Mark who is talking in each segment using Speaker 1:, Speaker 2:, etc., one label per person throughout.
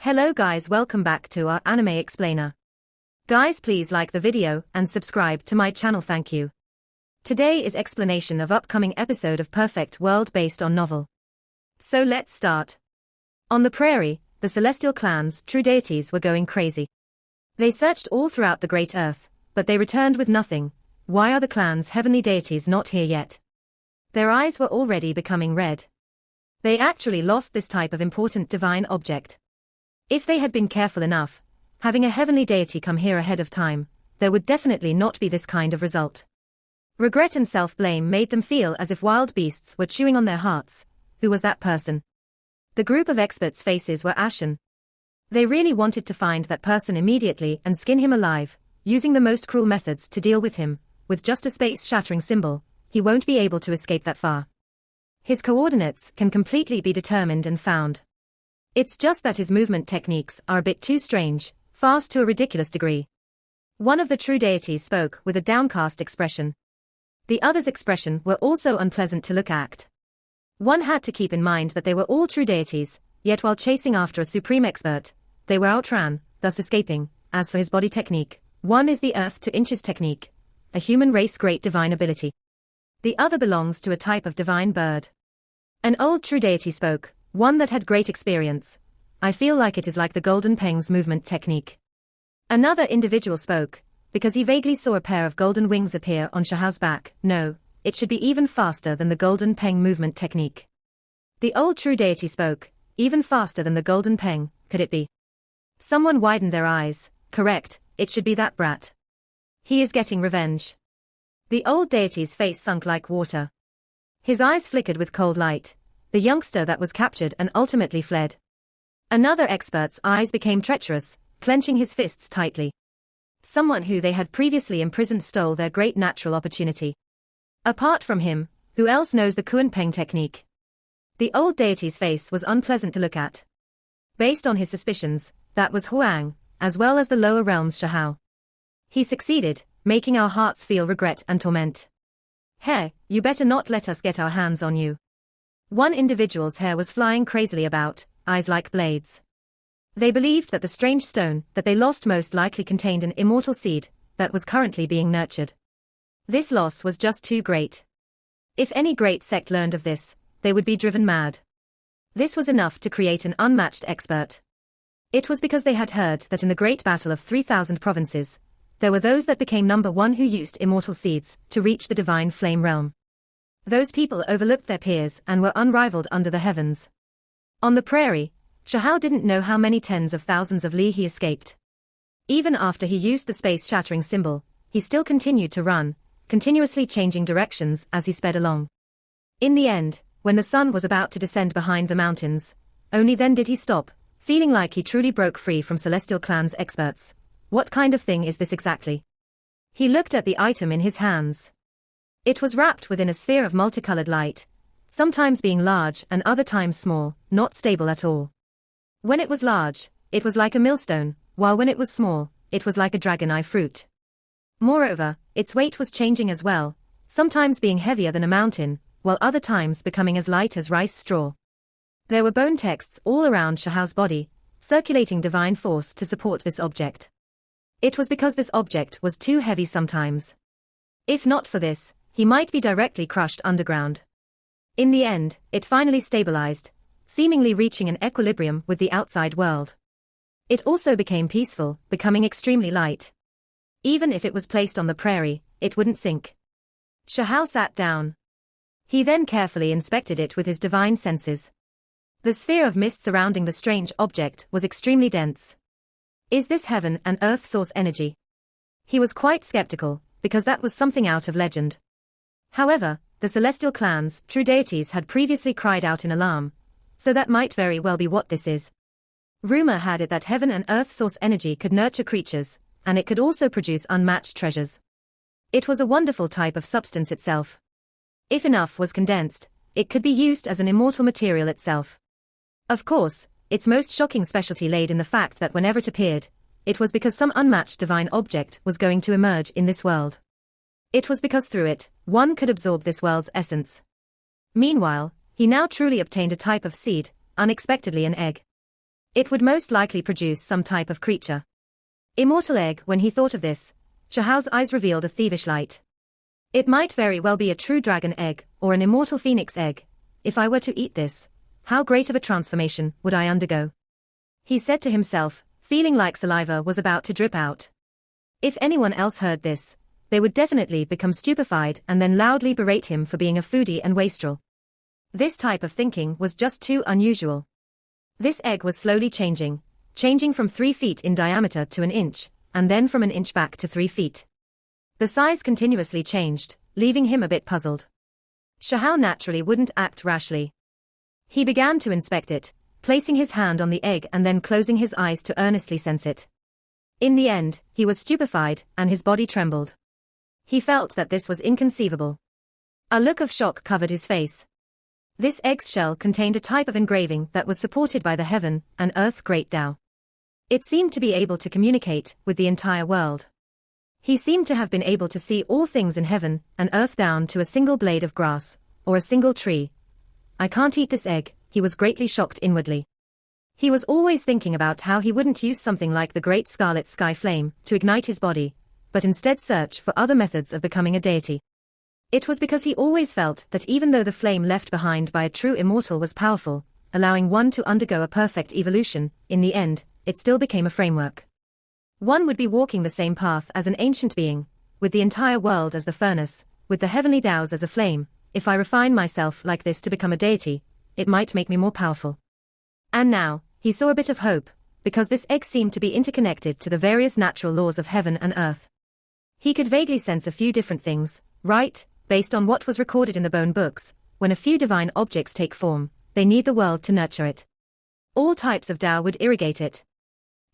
Speaker 1: Hello guys, welcome back to our anime explainer. Guys, please like the video and subscribe to my channel, thank you. Today is explanation of upcoming episode of Perfect World based on novel. So let's start. On the prairie, the celestial clan's true deities were going crazy. They searched all throughout the great earth, but they returned with nothing. Why are the clan's heavenly deities not here yet? Their eyes were already becoming red. They actually lost this type of important divine object. If they had been careful enough, having a heavenly deity come here ahead of time, there would definitely not be this kind of result. Regret and self-blame made them feel as if wild beasts were chewing on their hearts. Who was that person? The group of experts' faces were ashen. They really wanted to find that person immediately and skin him alive, using the most cruel methods to deal with him. With just a space-shattering symbol, he won't be able to escape that far. His coordinates can completely be determined and found. It's just that his movement techniques are a bit too strange, fast to a ridiculous degree. One of the true deities spoke with a downcast expression. The other's expression were also unpleasant to look at. One had to keep in mind that they were all true deities, yet while chasing after a supreme expert, they were outran, thus escaping. As for his body technique, one is the earth to inches technique, a human race great divine ability. The other belongs to a type of divine bird. An old true deity spoke, one that had great experience. I feel like it is like the golden peng's movement technique. Another individual spoke, because he vaguely saw a pair of golden wings appear on Shahao's back. No, it should be even faster than the golden peng movement technique. The old true deity spoke, even faster than the golden peng, could it be? Someone widened their eyes. Correct, it should be that brat. He is getting revenge. The old deity's face sunk like water. His eyes flickered with cold light. The youngster that was captured and ultimately fled. Another expert's eyes became treacherous, clenching his fists tightly. Someone who they had previously imprisoned stole their great natural opportunity. Apart from him, who else knows the Kuan Peng technique? The old deity's face was unpleasant to look at. Based on his suspicions, that was Huang, as well as the lower realm's Shahao. He succeeded, making our hearts feel regret and torment. Hey, you better not let us get our hands on you. One individual's hair was flying crazily about, eyes like blades. They believed that the strange stone that they lost most likely contained an immortal seed that was currently being nurtured. This loss was just too great. If any great sect learned of this, they would be driven mad. This was enough to create an unmatched expert. It was because they had heard that in the great battle of 3,000 provinces, there were those that became number one who used immortal seeds to reach the divine flame realm. Those people overlooked their peers and were unrivaled under the heavens. On the prairie, Shahao didn't know how many tens of thousands of li he escaped. Even after he used the space-shattering symbol, he still continued to run, continuously changing directions as he sped along. In the end, when the sun was about to descend behind the mountains, only then did he stop, feeling like he truly broke free from Celestial Clan's experts. What kind of thing is this exactly? He looked at the item in his hands. It was wrapped within a sphere of multicolored light, sometimes being large and other times small, not stable at all. When it was large, it was like a millstone, while when it was small, it was like a dragon-eye fruit. Moreover, its weight was changing as well, sometimes being heavier than a mountain, while other times becoming as light as rice straw. There were bone texts all around Shahao's body, circulating divine force to support this object. It was because this object was too heavy sometimes. If not for this, he might be directly crushed underground. In the end, it finally stabilized, seemingly reaching an equilibrium with the outside world. It also became peaceful, becoming extremely light. Even if it was placed on the prairie, it wouldn't sink. Shahao sat down. He then carefully inspected it with his divine senses. The sphere of mist surrounding the strange object was extremely dense. Is this heaven and earth source energy? He was quite skeptical, because that was something out of legend. However, the Celestial Clan's true deities had previously cried out in alarm, so that might very well be what this is. Rumor had it that heaven and earth source energy could nurture creatures, and it could also produce unmatched treasures. It was a wonderful type of substance itself. If enough was condensed, it could be used as an immortal material itself. Of course, its most shocking specialty laid in the fact that whenever it appeared, it was because some unmatched divine object was going to emerge in this world. It was because through it, one could absorb this world's essence. Meanwhile, he now truly obtained a type of seed, unexpectedly an egg. It would most likely produce some type of creature. Immortal egg. When he thought of this, Shahao's eyes revealed a thievish light. It might very well be a true dragon egg, or an immortal phoenix egg. If I were to eat this, how great of a transformation would I undergo? He said to himself, feeling like saliva was about to drip out. If anyone else heard this, they would definitely become stupefied and then loudly berate him for being a foodie and wastrel. This type of thinking was just too unusual. This egg was slowly changing from 3 feet in diameter to an inch, and then from an inch back to 3 feet. The size continuously changed, leaving him a bit puzzled. Shahao naturally wouldn't act rashly. He began to inspect it, placing his hand on the egg and then closing his eyes to earnestly sense it. In the end, he was stupefied, and his body trembled. He felt that this was inconceivable. A look of shock covered his face. This egg's shell contained a type of engraving that was supported by the heaven and earth great Tao. It seemed to be able to communicate with the entire world. He seemed to have been able to see all things in heaven and earth down to a single blade of grass, or a single tree. I can't eat this egg, he was greatly shocked inwardly. He was always thinking about how he wouldn't use something like the great scarlet sky flame to ignite his body, but instead search for other methods of becoming a deity. It was because he always felt that even though the flame left behind by a true immortal was powerful, allowing one to undergo a perfect evolution, in the end, it still became a framework. One would be walking the same path as an ancient being, with the entire world as the furnace, with the heavenly Taos as a flame. If I refine myself like this to become a deity, it might make me more powerful. And now, he saw a bit of hope, because this egg seemed to be interconnected to the various natural laws of heaven and earth. He could vaguely sense a few different things, right, based on what was recorded in the bone books. When a few divine objects take form, they need the world to nurture it. All types of Tao would irrigate it.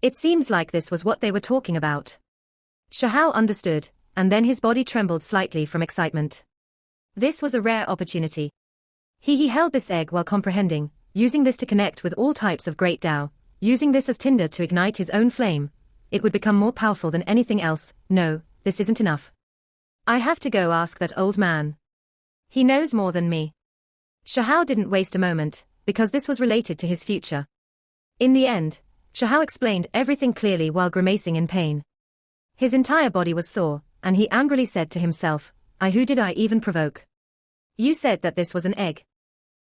Speaker 1: It seems like this was what they were talking about. Shahao understood, and then his body trembled slightly from excitement. This was a rare opportunity. He held this egg while comprehending, using this to connect with all types of great Tao, using this as tinder to ignite his own flame. It would become more powerful than anything else. No, this isn't enough. I have to go ask that old man. He knows more than me. Shahao didn't waste a moment, because this was related to his future. In the end, Shahao explained everything clearly while grimacing in pain. His entire body was sore, and he angrily said to himself, who did I even provoke? You said that this was an egg.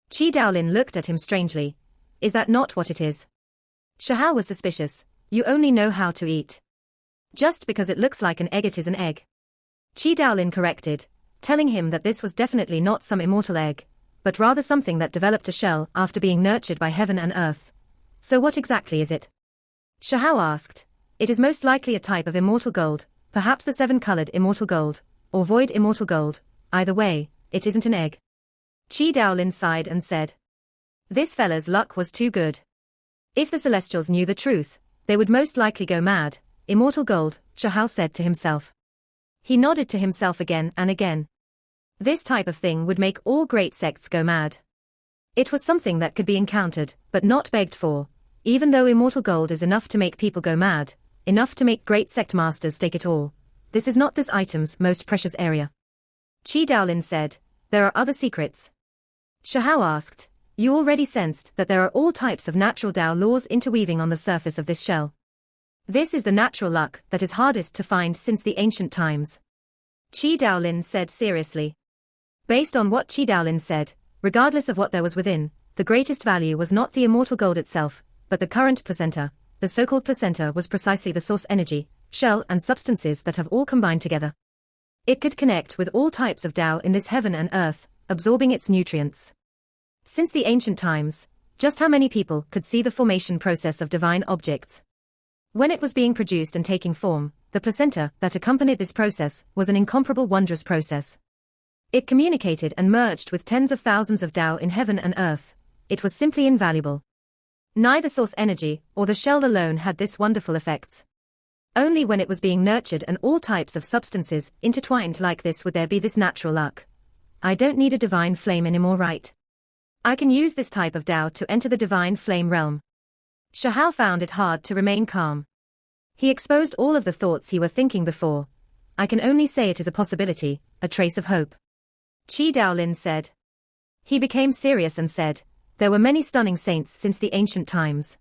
Speaker 1: Qi Daolin looked at him strangely. Is that not what it is? Shahao was suspicious. You only know how to eat. Just because it looks like an egg, it is an egg. Qi Daolin corrected, telling him that this was definitely not some immortal egg, but rather something that developed a shell after being nurtured by heaven and earth. So what exactly is it? Shahao asked. It is most likely a type of immortal gold, perhaps the 7-colored immortal gold, or void immortal gold. Either way, it isn't an egg. Qi Daolin sighed and said. This fella's luck was too good. If the Celestials knew the truth, they would most likely go mad. Immortal gold, Shahao said to himself. He nodded to himself again and again. This type of thing would make all great sects go mad. It was something that could be encountered, but not begged for. Even though immortal gold is enough to make people go mad, enough to make great sect masters take it all, this is not this item's most precious area. Qi Daolin said, there are other secrets. Shahao asked, you already sensed that there are all types of natural Tao laws interweaving on the surface of this shell. This is the natural luck that is hardest to find since the ancient times. Qi Daolin said seriously. Based on what Qi Daolin said, regardless of what there was within, the greatest value was not the immortal gold itself, but the current placenta. The so-called placenta was precisely the source energy, shell and substances that have all combined together. It could connect with all types of Tao in this heaven and earth, absorbing its nutrients. Since the ancient times, just how many people could see the formation process of divine objects? When it was being produced and taking form, the placenta that accompanied this process was an incomparable wondrous process. It communicated and merged with tens of thousands of Tao in heaven and earth. It was simply invaluable. Neither source energy or the shell alone had this wonderful effects. Only when it was being nurtured and all types of substances intertwined like this would there be this natural luck. I don't need a divine flame anymore, right? I can use this type of Tao to enter the divine flame realm. Shahao found it hard to remain calm. He exposed all of the thoughts he were thinking before. I can only say it is a possibility, a trace of hope. Qi Daolin said. He became serious and said, there were many stunning saints since the ancient times.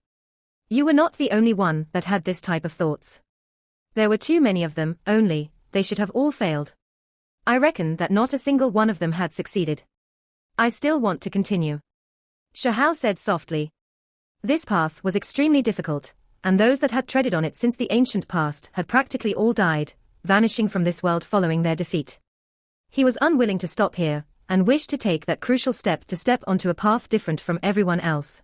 Speaker 1: You were not the only one that had this type of thoughts. There were too many of them, only, they should have all failed. I reckon that not a single one of them had succeeded. I still want to continue. Shahao said softly. This path was extremely difficult, and those that had treaded on it since the ancient past had practically all died, vanishing from this world following their defeat. He was unwilling to stop here, and wished to take that crucial step to step onto a path different from everyone else.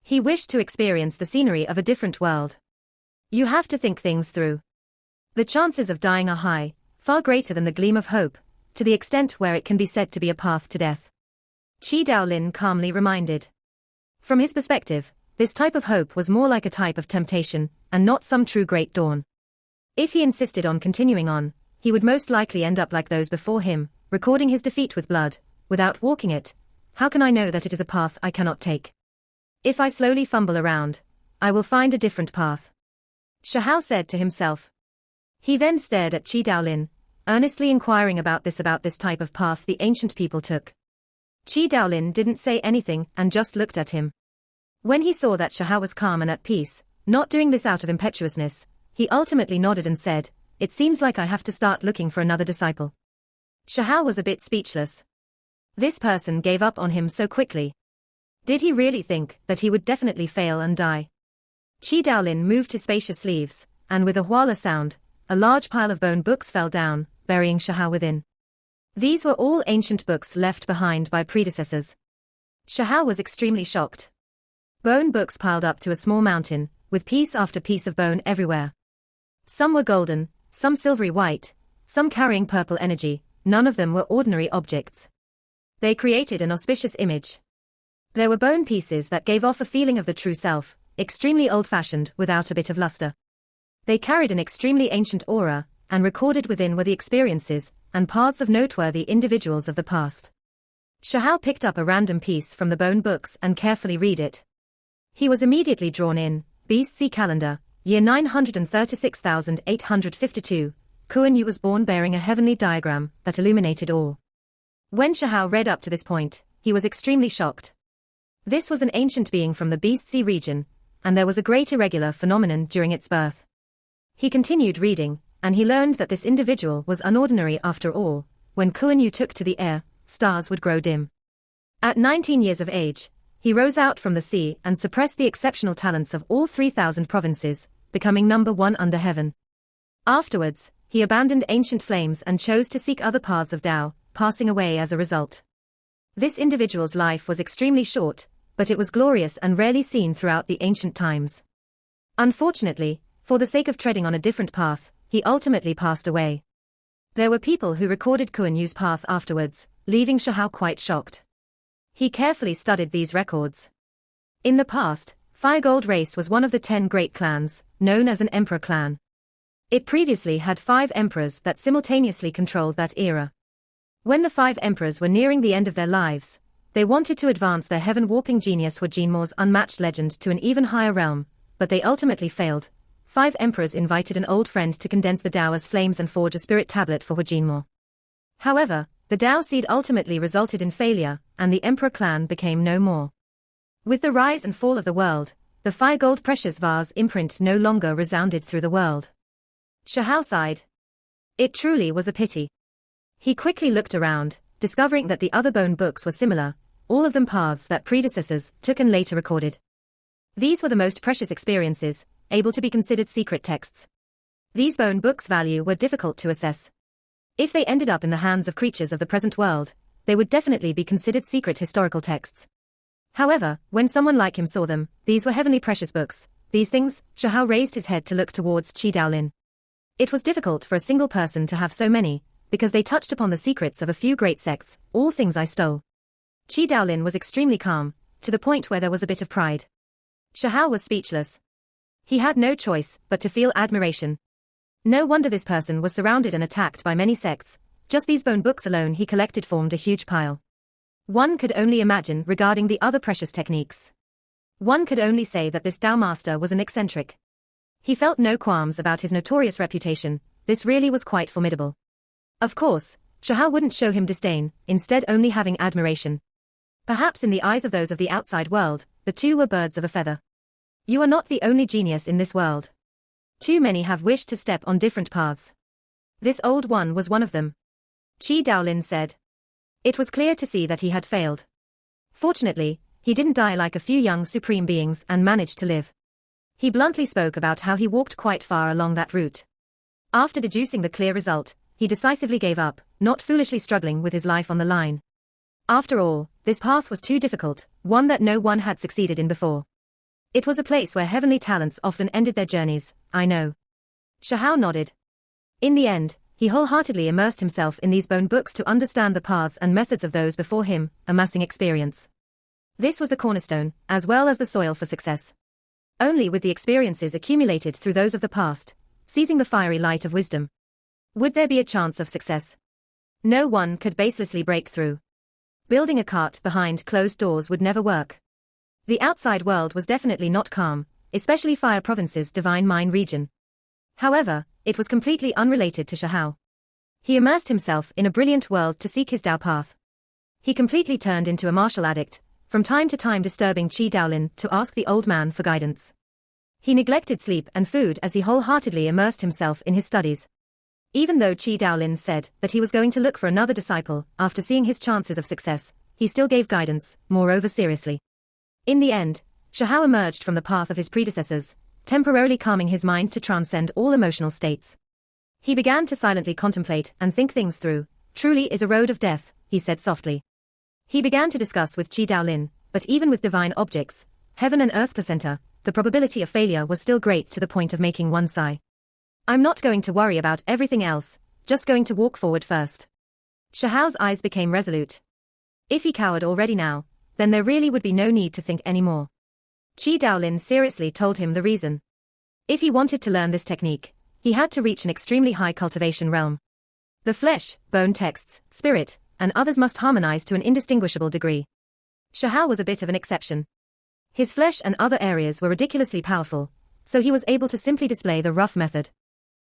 Speaker 1: He wished to experience the scenery of a different world. You have to think things through. The chances of dying are high, far greater than the gleam of hope, to the extent where it can be said to be a path to death. Qi Daolin calmly reminded. From his perspective, this type of hope was more like a type of temptation, and not some true great dawn. If he insisted on continuing on, he would most likely end up like those before him, recording his defeat with blood, without walking it. How can I know that it is a path I cannot take? If I slowly fumble around, I will find a different path. Shahao said to himself. He then stared at Qi Daolin, earnestly inquiring about this type of path the ancient people took. Qi Daolin didn't say anything and just looked at him. When he saw that Shahao was calm and at peace, not doing this out of impetuousness, he ultimately nodded and said, "It seems like I have to start looking for another disciple." Shahao was a bit speechless. This person gave up on him so quickly. Did he really think that he would definitely fail and die? Qi Daolin moved his spacious sleeves, and with a whoolah sound, a large pile of bone books fell down, burying Shahao within. These were all ancient books left behind by predecessors. Shahao was extremely shocked. Bone books piled up to a small mountain, with piece after piece of bone everywhere. Some were golden, some silvery white, some carrying purple energy, none of them were ordinary objects. They created an auspicious image. There were bone pieces that gave off a feeling of the true self, extremely old-fashioned without a bit of luster. They carried an extremely ancient aura, and recorded within were the experiences and paths of noteworthy individuals of the past. Shahao picked up a random piece from the bone books and carefully read it. He was immediately drawn in. BC calendar, year 936,852, Kuan Yu was born bearing a heavenly diagram that illuminated all. When Shahao read up to this point, he was extremely shocked. This was an ancient being from the Beast Sea region, and there was a great irregular phenomenon during its birth. He continued reading, and he learned that this individual was unordinary after all. When Kuan Yu took to the air, stars would grow dim. At 19 years of age, he rose out from the sea and suppressed the exceptional talents of all 3,000 provinces, becoming number one under heaven. Afterwards, he abandoned ancient flames and chose to seek other paths of Tao, passing away as a result. This individual's life was extremely short, but it was glorious and rarely seen throughout the ancient times. Unfortunately, for the sake of treading on a different path, he ultimately passed away. There were people who recorded Kuan Yu's path afterwards, leaving Shahao quite shocked. He carefully studied these records. In the past, Firegold race was one of the 10 great clans, known as an emperor clan. It previously had 5 emperors that simultaneously controlled that era. When the 5 emperors were nearing the end of their lives, they wanted to advance their heaven-warping genius Hujinmo's unmatched legend to an even higher realm, but they ultimately failed. 5 emperors invited an old friend to condense the Tao as flames and forge a spirit tablet for Hujinmo. However, the Tao seed ultimately resulted in failure, and the emperor clan became no more. With the rise and fall of the world, the Firegold precious vase imprint no longer resounded through the world. Shahao sighed. It truly was a pity. He quickly looked around, discovering that the other bone books were similar, all of them paths that predecessors took and later recorded. These were the most precious experiences, able to be considered secret texts. These bone books' value were difficult to assess. If they ended up in the hands of creatures of the present world, they would definitely be considered secret historical texts. However, when someone like him saw them, these were heavenly precious books. These things, Shahao raised his head to look towards Qi Daolin. It was difficult for a single person to have so many, because they touched upon the secrets of a few great sects, all things I stole. Qi Daolin was extremely calm, to the point where there was a bit of pride. Shahao was speechless. He had no choice but to feel admiration. No wonder this person was surrounded and attacked by many sects. Just these bone books alone he collected formed a huge pile. One could only imagine regarding the other precious techniques. One could only say that this Tao master was an eccentric. He felt no qualms about his notorious reputation. This really was quite formidable. Of course, Shahao wouldn't show him disdain, instead only having admiration. Perhaps in the eyes of those of the outside world, the two were birds of a feather. You are not the only genius in this world. Too many have wished to step on different paths. This old one was one of them. Chi Daolin said. It was clear to see that he had failed. Fortunately, he didn't die like a few young supreme beings and managed to live. He bluntly spoke about how he walked quite far along that route. After deducing the clear result, he decisively gave up, not foolishly struggling with his life on the line. After all, this path was too difficult, one that no one had succeeded in before. It was a place where heavenly talents often ended their journeys, I know. Shahao nodded. In the end, he wholeheartedly immersed himself in these bone books to understand the paths and methods of those before him, amassing experience. This was the cornerstone, as well as the soil for success. Only with the experiences accumulated through those of the past, seizing the fiery light of wisdom, would there be a chance of success. No one could baselessly break through. Building a cart behind closed doors would never work. The outside world was definitely not calm, especially Fire Province's Divine Mine region. However, it was completely unrelated to Shahao. He immersed himself in a brilliant world to seek his Dao path. He completely turned into a martial addict, from time to time disturbing Chi Daolin to ask the old man for guidance. He neglected sleep and food as he wholeheartedly immersed himself in his studies. Even though Chi Daolin said that he was going to look for another disciple after seeing his chances of success, he still gave guidance, moreover seriously. In the end, Shahao emerged from the path of his predecessors, temporarily calming his mind to transcend all emotional states. He began to silently contemplate and think things through. Truly is a road of death, he said softly. He began to discuss with Chi Daolin, but even with divine objects, heaven and earth placenta, the probability of failure was still great to the point of making one sigh. I'm not going to worry about everything else, just going to walk forward first. Shahao's eyes became resolute. If he cowered already now, then there really would be no need to think anymore. Chi Daolin seriously told him the reason. If he wanted to learn this technique, he had to reach an extremely high cultivation realm. The flesh, bone texts, spirit, and others must harmonize to an indistinguishable degree. Shahao was a bit of an exception. His flesh and other areas were ridiculously powerful, so he was able to simply display the rough method.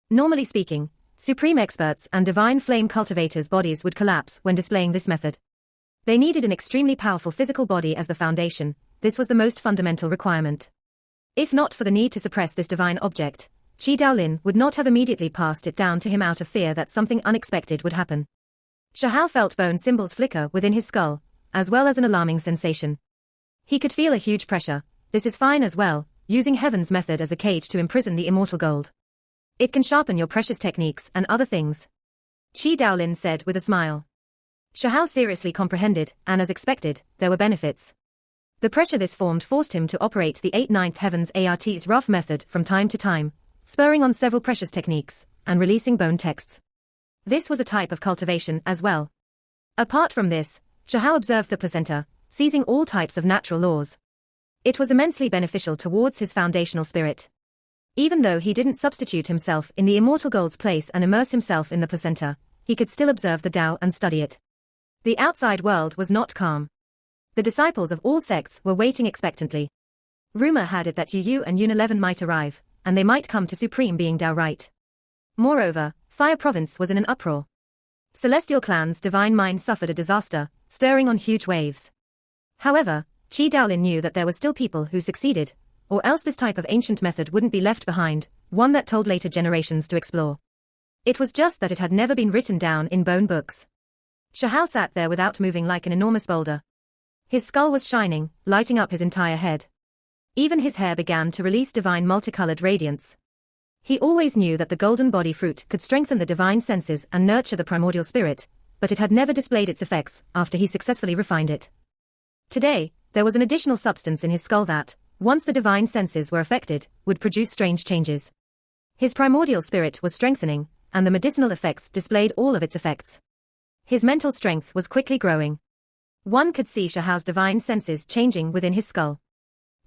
Speaker 1: Normally speaking, supreme experts and divine flame cultivators' bodies would collapse when displaying this method. They needed an extremely powerful physical body as the foundation. This was the most fundamental requirement. If not for the need to suppress this divine object, Chi Daolin would not have immediately passed it down to him out of fear that something unexpected would happen. Shahao felt bone symbols flicker within his skull, as well as an alarming sensation. He could feel a huge pressure. This is fine as well, using heaven's method as a cage to imprison the immortal gold. It can sharpen your precious techniques and other things. Chi Daolin said with a smile. Shahao seriously comprehended, and as expected, there were benefits. The pressure this formed forced him to operate the 8/9 heavens ART's rough method from time to time, spurring on several precious techniques, and releasing bone texts. This was a type of cultivation as well. Apart from this, Shahao observed the placenta, seizing all types of natural laws. It was immensely beneficial towards his foundational spirit. Even though he didn't substitute himself in the immortal gold's place and immerse himself in the placenta, he could still observe the Tao and study it. The outside world was not calm. The disciples of all sects were waiting expectantly. Rumor had it that Yu and Yun 11 might arrive, and they might come to supreme being Tao right. Moreover, Fire Province was in an uproar. Celestial Clan's divine mind suffered a disaster, stirring on huge waves. However, Chi Daolin knew that there were still people who succeeded, or else this type of ancient method wouldn't be left behind, one that told later generations to explore. It was just that it had never been written down in bone books. Shahao sat there without moving like an enormous boulder. His skull was shining, lighting up his entire head. Even his hair began to release divine multicolored radiance. He always knew that the golden body fruit could strengthen the divine senses and nurture the primordial spirit, but it had never displayed its effects after he successfully refined it. Today, there was an additional substance in his skull that, once the divine senses were affected, would produce strange changes. His primordial spirit was strengthening, and the medicinal effects displayed all of its effects. His mental strength was quickly growing. One could see Shahao's divine senses changing within his skull.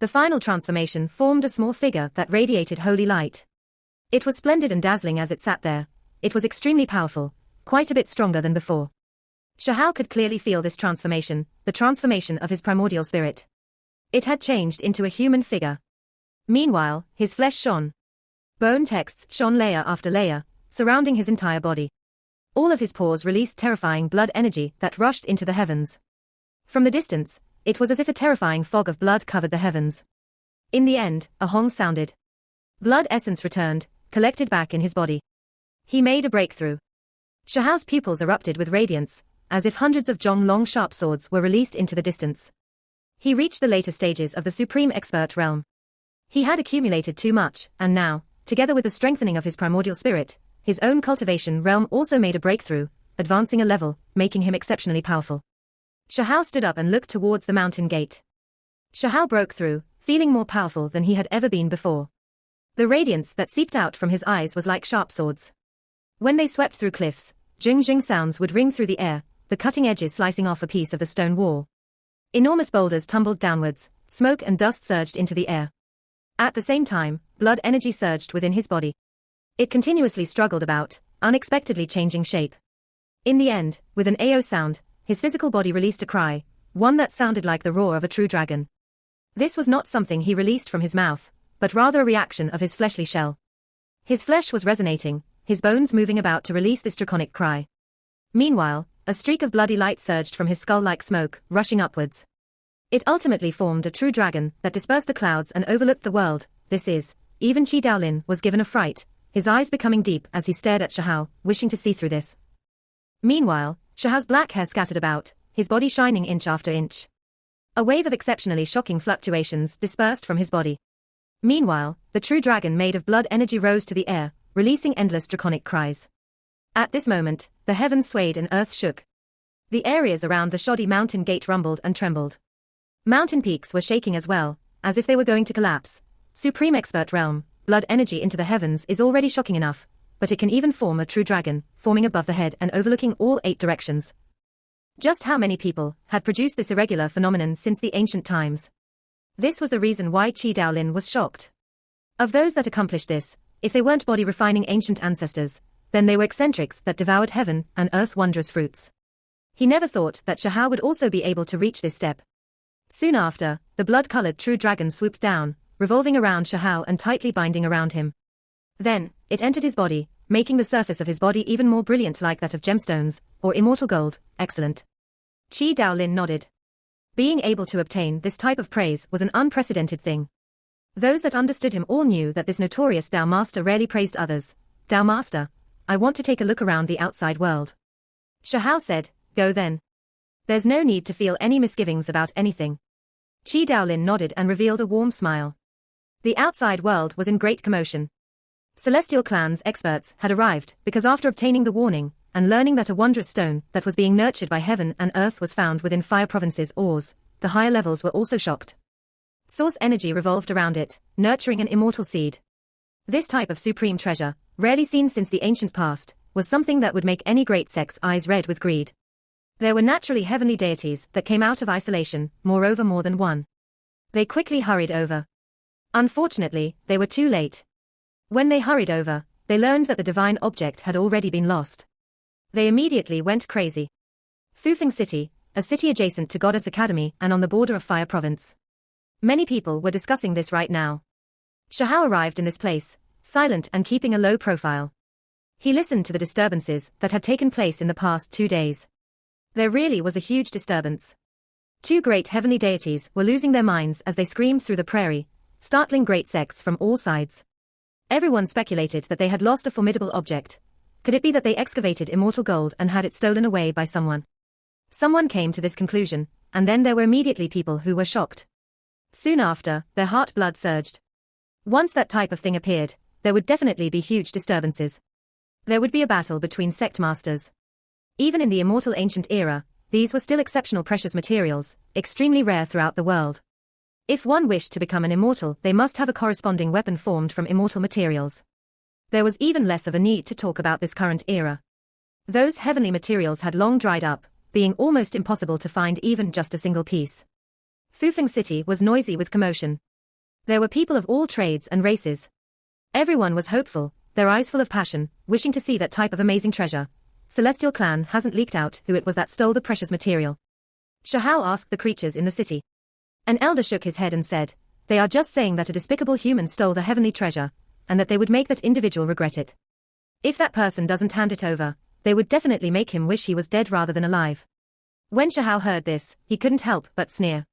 Speaker 1: The final transformation formed a small figure that radiated holy light. It was splendid and dazzling as it sat there. It was extremely powerful, quite a bit stronger than before. Shahao could clearly feel this transformation, the transformation of his primordial spirit. It had changed into a human figure. Meanwhile, his flesh shone. Bone texts shone layer after layer, surrounding his entire body. All of his pores released terrifying blood energy that rushed into the heavens. From the distance, it was as if a terrifying fog of blood covered the heavens. In the end, a hong sounded. Blood essence returned, collected back in his body. He made a breakthrough. Shahao's pupils erupted with radiance, as if hundreds of long sharp swords were released into the distance. He reached the later stages of the supreme expert realm. He had accumulated too much, and now, together with the strengthening of his primordial spirit, his own cultivation realm also made a breakthrough, advancing a level, making him exceptionally powerful. Shahao stood up and looked towards the mountain gate. Shahao broke through, feeling more powerful than he had ever been before. The radiance that seeped out from his eyes was like sharp swords. When they swept through cliffs, jing sounds would ring through the air, the cutting edges slicing off a piece of the stone wall. Enormous boulders tumbled downwards, smoke and dust surged into the air. At the same time, blood energy surged within his body. It continuously struggled about, unexpectedly changing shape. In the end, with an AO sound, his physical body released a cry, one that sounded like the roar of a true dragon. This was not something he released from his mouth, but rather a reaction of his fleshly shell. His flesh was resonating, his bones moving about to release this draconic cry. Meanwhile, a streak of bloody light surged from his skull like smoke, rushing upwards. It ultimately formed a true dragon that dispersed the clouds and overlooked the world. This is, even Qi Daolin was given a fright, his eyes becoming deep as he stared at Shahao, wishing to see through this. Meanwhile, Shahao's black hair scattered about, his body shining inch after inch. A wave of exceptionally shocking fluctuations dispersed from his body. Meanwhile, the true dragon made of blood energy rose to the air, releasing endless draconic cries. At this moment, the heavens swayed and earth shook. The areas around the shoddy mountain gate rumbled and trembled. Mountain peaks were shaking as well, as if they were going to collapse. Supreme expert realm, blood energy into the heavens is already shocking enough, but it can even form a true dragon, forming above the head and overlooking all 8 directions. Just how many people had produced this irregular phenomenon since the ancient times? This was the reason why Qi Daolin was shocked. Of those that accomplished this, if they weren't body-refining ancient ancestors, then they were eccentrics that devoured heaven and earth wondrous fruits. He never thought that Shahao would also be able to reach this step. Soon after, the blood-colored true dragon swooped down, revolving around Shahao and tightly binding around him. Then, it entered his body, making the surface of his body even more brilliant like that of gemstones, or immortal gold. Excellent. Qi Daolin nodded. Being able to obtain this type of praise was an unprecedented thing. Those that understood him all knew that this notorious Tao Master rarely praised others. Tao Master, I want to take a look around the outside world. Shahao said, go then. There's no need to feel any misgivings about anything. Qi Daolin nodded and revealed a warm smile. The outside world was in great commotion. Celestial Clan's experts had arrived because after obtaining the warning, and learning that a wondrous stone that was being nurtured by heaven and earth was found within Fire Province's ores, the higher levels were also shocked. Source energy revolved around it, nurturing an immortal seed. This type of supreme treasure, rarely seen since the ancient past, was something that would make any great sect's eyes red with greed. There were naturally heavenly deities that came out of isolation, moreover more than one. They quickly hurried over. Unfortunately, they were too late. When they hurried over, they learned that the divine object had already been lost. They immediately went crazy. Fufeng City, a city adjacent to Goddess Academy and on the border of Fire Province. Many people were discussing this right now. Shahao arrived in this place, silent and keeping a low profile. He listened to the disturbances that had taken place in the past 2 days. There really was a huge disturbance. 2 great heavenly deities were losing their minds as they screamed through the prairie, startling great sects from all sides. Everyone speculated that they had lost a formidable object. Could it be that they excavated immortal gold and had it stolen away by someone? Someone came to this conclusion, and then there were immediately people who were shocked. Soon after, their heart blood surged. Once that type of thing appeared, there would definitely be huge disturbances. There would be a battle between sect masters. Even in the immortal ancient era, these were still exceptional precious materials, extremely rare throughout the world. If one wished to become an immortal, they must have a corresponding weapon formed from immortal materials. There was even less of a need to talk about this current era. Those heavenly materials had long dried up, being almost impossible to find even just a single piece. Fufeng City was noisy with commotion. There were people of all trades and races. Everyone was hopeful, their eyes full of passion, wishing to see that type of amazing treasure. Celestial Clan hasn't leaked out who it was that stole the precious material. Shahao asked the creatures in the city. An elder shook his head and said, they are just saying that a despicable human stole the heavenly treasure, and that they would make that individual regret it. If that person doesn't hand it over, they would definitely make him wish he was dead rather than alive. When Shahao heard this, he couldn't help but sneer.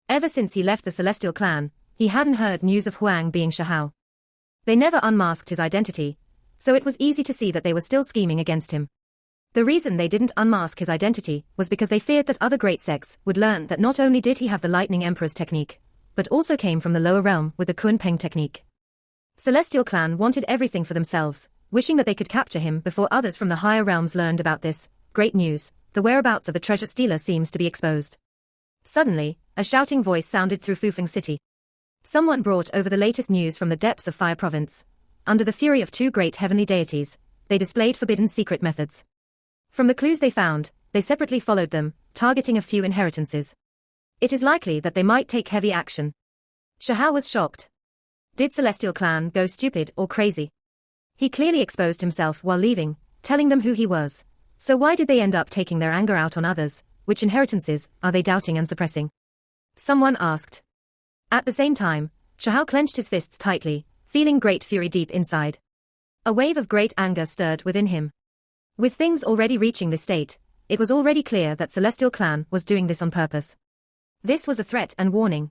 Speaker 1: Ever since he left the Celestial Clan, he hadn't heard news of Huang being Shahao. They never unmasked his identity, so it was easy to see that they were still scheming against him. The reason they didn't unmask his identity was because they feared that other great sects would learn that not only did he have the Lightning Emperor's technique, but also came from the lower realm with the Kunpeng technique. Celestial Clan wanted everything for themselves, wishing that they could capture him before others from the higher realms learned about this. Great news, the whereabouts of the treasure stealer seems to be exposed. Suddenly, a shouting voice sounded through Fufeng City. Someone brought over the latest news from the depths of Fire Province. Under the fury of two great heavenly deities, they displayed forbidden secret methods. From the clues they found, they separately followed them, targeting a few inheritances. It is likely that they might take heavy action. Shahao was shocked. Did Celestial Clan go stupid or crazy? He clearly exposed himself while leaving, telling them who he was. So why did they end up taking their anger out on others? Which inheritances are they doubting and suppressing? Someone asked. At the same time, Shahao clenched his fists tightly, feeling great fury deep inside. A wave of great anger stirred within him. With things already reaching this state, it was already clear that Celestial Clan was doing this on purpose. This was a threat and warning.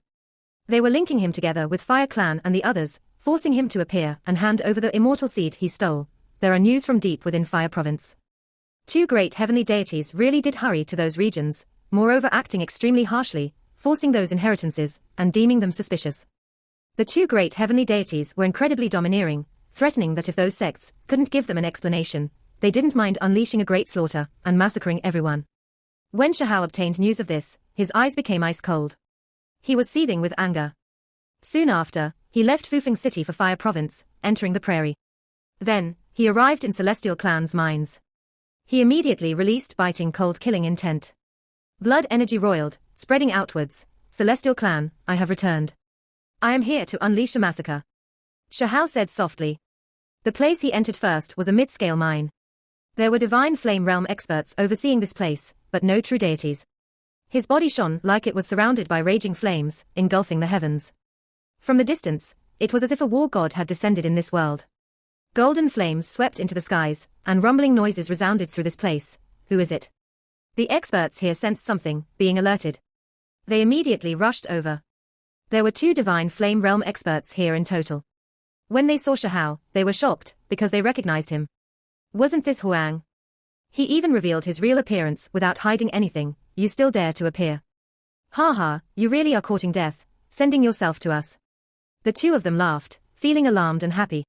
Speaker 1: They were linking him together with Fire Clan and the others, forcing him to appear and hand over the immortal seed he stole. There are news from deep within Fire Province. Two great heavenly deities really did hurry to those regions, moreover acting extremely harshly, forcing those inheritances, and deeming them suspicious. The two great heavenly deities were incredibly domineering, threatening that if those sects couldn't give them an explanation, they didn't mind unleashing a great slaughter and massacring everyone. When Shahao obtained news of this, his eyes became ice cold. He was seething with anger. Soon after, he left Fufeng City for Fire Province, entering the prairie. Then, he arrived in Celestial Clan's mines. He immediately released biting cold killing intent. Blood energy roiled, spreading outwards. Celestial Clan, I have returned. I am here to unleash a massacre. Shahao said softly. The place he entered first was a mid-scale mine. There were divine flame realm experts overseeing this place, but no true deities. His body shone like it was surrounded by raging flames, engulfing the heavens. From the distance, it was as if a war god had descended in this world. Golden flames swept into the skies, and rumbling noises resounded through this place. Who is it? The experts here sensed something, being alerted. They immediately rushed over. There were two divine flame realm experts here in total. When they saw Shahao, they were shocked, because they recognized him. Wasn't this Huang? He even revealed his real appearance without hiding anything. You still dare to appear? Ha ha, you really are courting death, sending yourself to us. The two of them laughed, feeling alarmed and happy.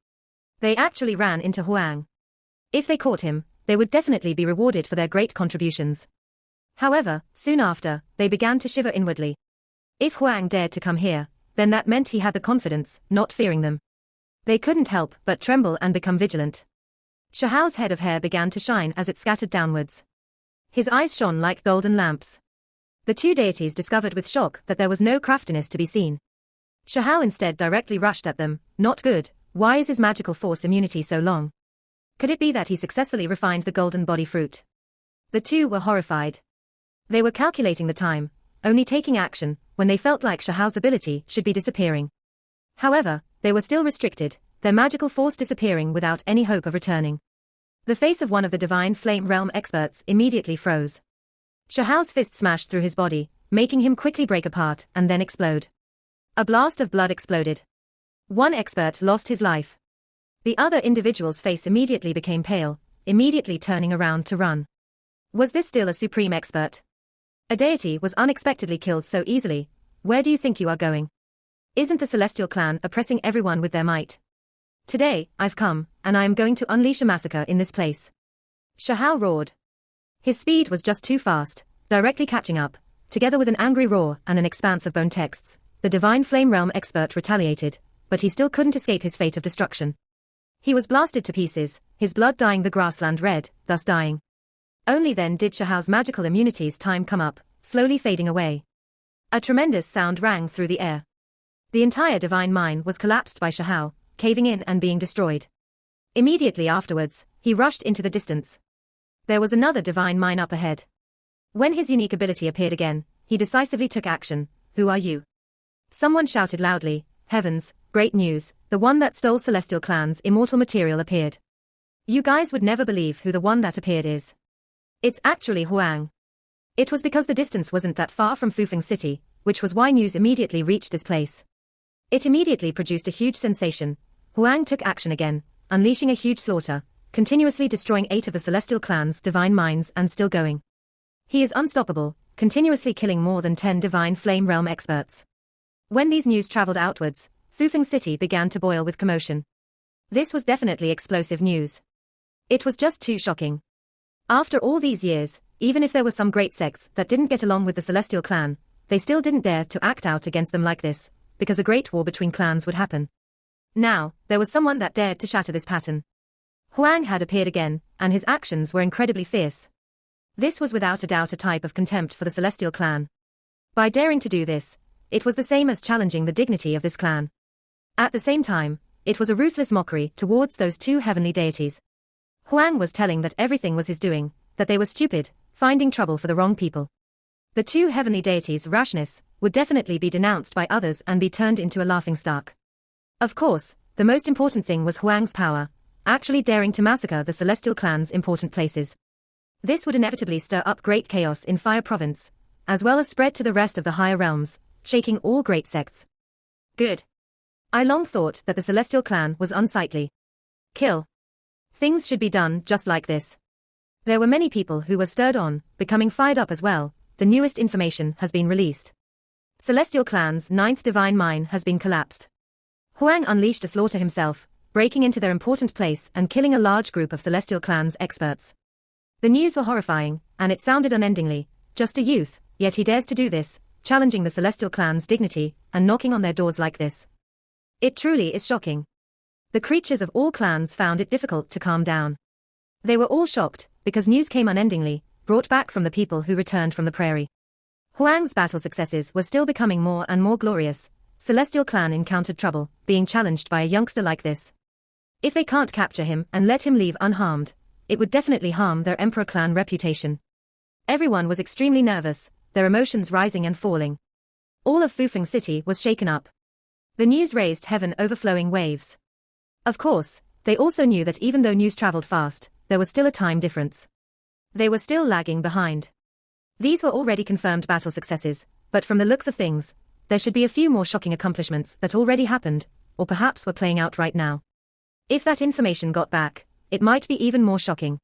Speaker 1: They actually ran into Huang. If they caught him, they would definitely be rewarded for their great contributions. However, soon after, they began to shiver inwardly. If Huang dared to come here, then that meant he had the confidence, not fearing them. They couldn't help but tremble and become vigilant. Shahao's head of hair began to shine as it scattered downwards. His eyes shone like golden lamps. The two deities discovered with shock that there was no craftiness to be seen. Shahao instead directly rushed at them. Not good. Why is his magical force immunity so long? Could it be that he successfully refined the golden body fruit? The two were horrified. They were calculating the time, only taking action when they felt like Shahao's ability should be disappearing. However, they were still restricted, their magical force disappearing without any hope of returning. The face of one of the divine flame realm experts immediately froze. Shahao's fist smashed through his body, making him quickly break apart and then explode. A blast of blood exploded. One expert lost his life. The other individual's face immediately became pale, immediately turning around to run. Was this still a supreme expert? A deity was unexpectedly killed so easily. Where do you think you are going? Isn't the Celestial Clan oppressing everyone with their might? Today, I've come, and I am going to unleash a massacre in this place. Shahao roared. His speed was just too fast, directly catching up. Together with an angry roar and an expanse of bone texts, the divine flame realm expert retaliated, but he still couldn't escape his fate of destruction. He was blasted to pieces, his blood dyeing the grassland red, thus dying. Only then did Shahao's magical immunity's time come up, slowly fading away. A tremendous sound rang through the air. The entire divine mine was collapsed by Shahao, caving in and being destroyed. Immediately afterwards, he rushed into the distance. There was another divine mine up ahead. When his unique ability appeared again, he decisively took action. Who are you? Someone shouted loudly. Heavens, great news, the one that stole Celestial Clan's immortal material appeared. You guys would never believe who the one that appeared is. It's actually Huang. It was because the distance wasn't that far from Fufeng City, which was why news immediately reached this place. It immediately produced a huge sensation. Huang took action again, unleashing a huge slaughter, continuously destroying 8 of the celestial clan's divine minds and still going. He is unstoppable, continuously killing more than 10 divine flame realm experts. When these news traveled outwards, Fufeng City began to boil with commotion. This was definitely explosive news. It was just too shocking. After all these years, even if there were some great sects that didn't get along with the Celestial Clan, they still didn't dare to act out against them like this, because a great war between clans would happen. Now, there was someone that dared to shatter this pattern. Huang had appeared again, and his actions were incredibly fierce. This was without a doubt a type of contempt for the Celestial Clan. By daring to do this, it was the same as challenging the dignity of this clan. At the same time, it was a ruthless mockery towards those 2 heavenly deities. Huang was telling that everything was his doing, that they were stupid, finding trouble for the wrong people. The 2 heavenly deities' rashness would definitely be denounced by others and be turned into a laughingstock. Of course, the most important thing was Huang's power, actually daring to massacre the Celestial Clan's important places. This would inevitably stir up great chaos in Fire Province, as well as spread to the rest of the higher realms, shaking all great sects. Good. I long thought that the Celestial Clan was unsightly. Kill. Things should be done just like this. There were many people who were stirred on, becoming fired up as well. The newest information has been released. Celestial Clan's 9th divine mine has been collapsed. Huang unleashed a slaughter himself, breaking into their important place and killing a large group of Celestial Clan's experts. The news were horrifying, and it sounded unendingly. Just a youth, yet he dares to do this, challenging the Celestial Clan's dignity, and knocking on their doors like this. It truly is shocking. The creatures of all clans found it difficult to calm down. They were all shocked, because news came unendingly, brought back from the people who returned from the prairie. Huang's battle successes were still becoming more and more glorious. Celestial Clan encountered trouble, being challenged by a youngster like this. If they can't capture him and let him leave unharmed, it would definitely harm their Emperor Clan reputation. Everyone was extremely nervous, their emotions rising and falling. All of Fufeng City was shaken up. The news raised heaven overflowing waves. Of course, they also knew that even though news traveled fast, there was still a time difference. They were still lagging behind. These were already confirmed battle successes, but from the looks of things, there should be a few more shocking accomplishments that already happened, or perhaps were playing out right now. If that information got back, it might be even more shocking.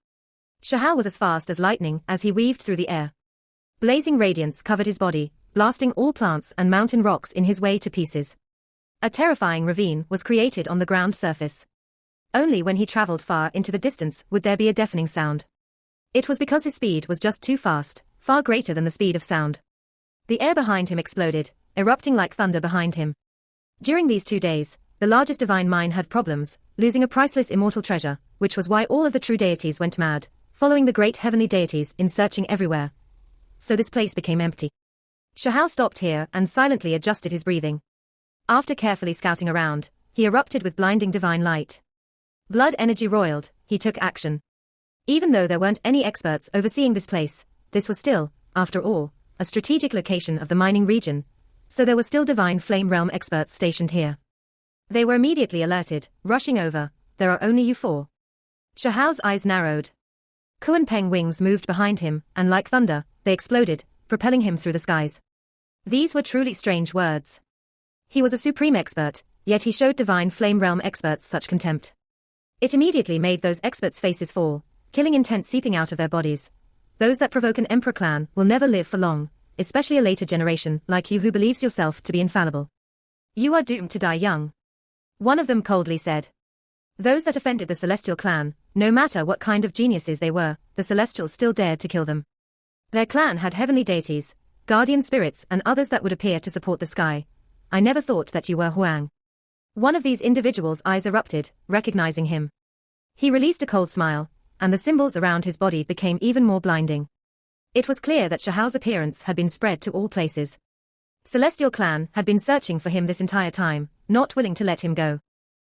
Speaker 1: Shahao was as fast as lightning as he weaved through the air. Blazing radiance covered his body, blasting all plants and mountain rocks in his way to pieces. A terrifying ravine was created on the ground surface. Only when he traveled far into the distance would there be a deafening sound. It was because his speed was just too fast, far greater than the speed of sound. The air behind him exploded, erupting like thunder behind him. During these 2 days, the largest divine mine had problems, losing a priceless immortal treasure, which was why all of the true deities went mad, following the great heavenly deities in searching everywhere. So this place became empty. Shahao stopped here and silently adjusted his breathing. After carefully scouting around, he erupted with blinding divine light. Blood energy roiled, he took action. Even though there weren't any experts overseeing this place, this was still, after all, a strategic location of the mining region, so there were still divine flame realm experts stationed here. They were immediately alerted, rushing over. There are only you 4. Shahao's eyes narrowed. Kuan Peng wings moved behind him, and like thunder, they exploded, propelling him through the skies. These were truly strange words. He was a supreme expert, yet he showed divine flame realm experts such contempt. It immediately made those experts' faces fall, killing intent seeping out of their bodies. Those that provoke an emperor clan will never live for long, especially a later generation like you who believes yourself to be infallible. You are doomed to die young. One of them coldly said. Those that offended the Celestial Clan, no matter what kind of geniuses they were, the Celestials still dared to kill them. Their clan had heavenly deities, guardian spirits and others that would appear to support the sky. I never thought that you were Huang. One of these individuals' eyes erupted, recognizing him. He released a cold smile, and the symbols around his body became even more blinding. It was clear that Shahao's appearance had been spread to all places. Celestial Clan had been searching for him this entire time, not willing to let him go.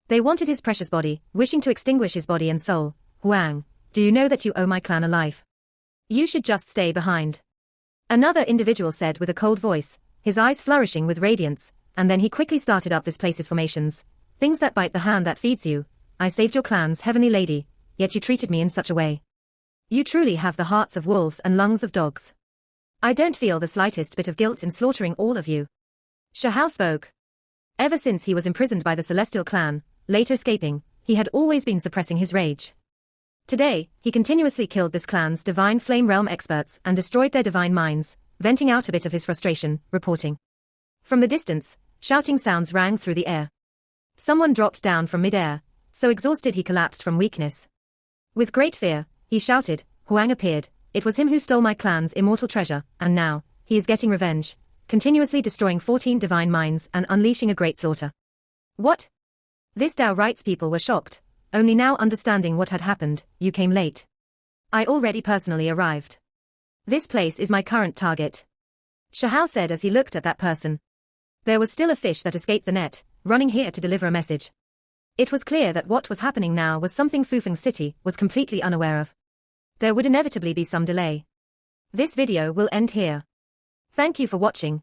Speaker 1: They wanted his precious body, wishing to extinguish his body and soul. Huang, do you know that you owe my clan a life? You should just stay behind. Another individual said with a cold voice, his eyes flourishing with radiance, and then he quickly started up this place's formations. Things that bite the hand that feeds you. I saved your clan's heavenly lady, yet you treated me in such a way. You truly have the hearts of wolves and lungs of dogs. I don't feel the slightest bit of guilt in slaughtering all of you. Shahao spoke. Ever since he was imprisoned by the Celestial clan, later escaping, he had always been suppressing his rage. Today, he continuously killed this clan's divine flame realm experts and destroyed their divine minds, venting out a bit of his frustration, reporting. From the distance, shouting sounds rang through the air. Someone dropped down from mid-air, so exhausted he collapsed from weakness. With great fear, he shouted, Huang appeared, it was him who stole my clan's immortal treasure, and now, he is getting revenge, continuously destroying 14 divine minds and unleashing a great slaughter. What? This Dao Rights people were shocked, only now understanding what had happened. You came late. I already personally arrived. This place is my current target. Shahao said as he looked at that person. There was still a fish that escaped the net, running here to deliver a message. It was clear that what was happening now was something Fufeng City was completely unaware of. There would inevitably be some delay. This video will end here. Thank you for watching.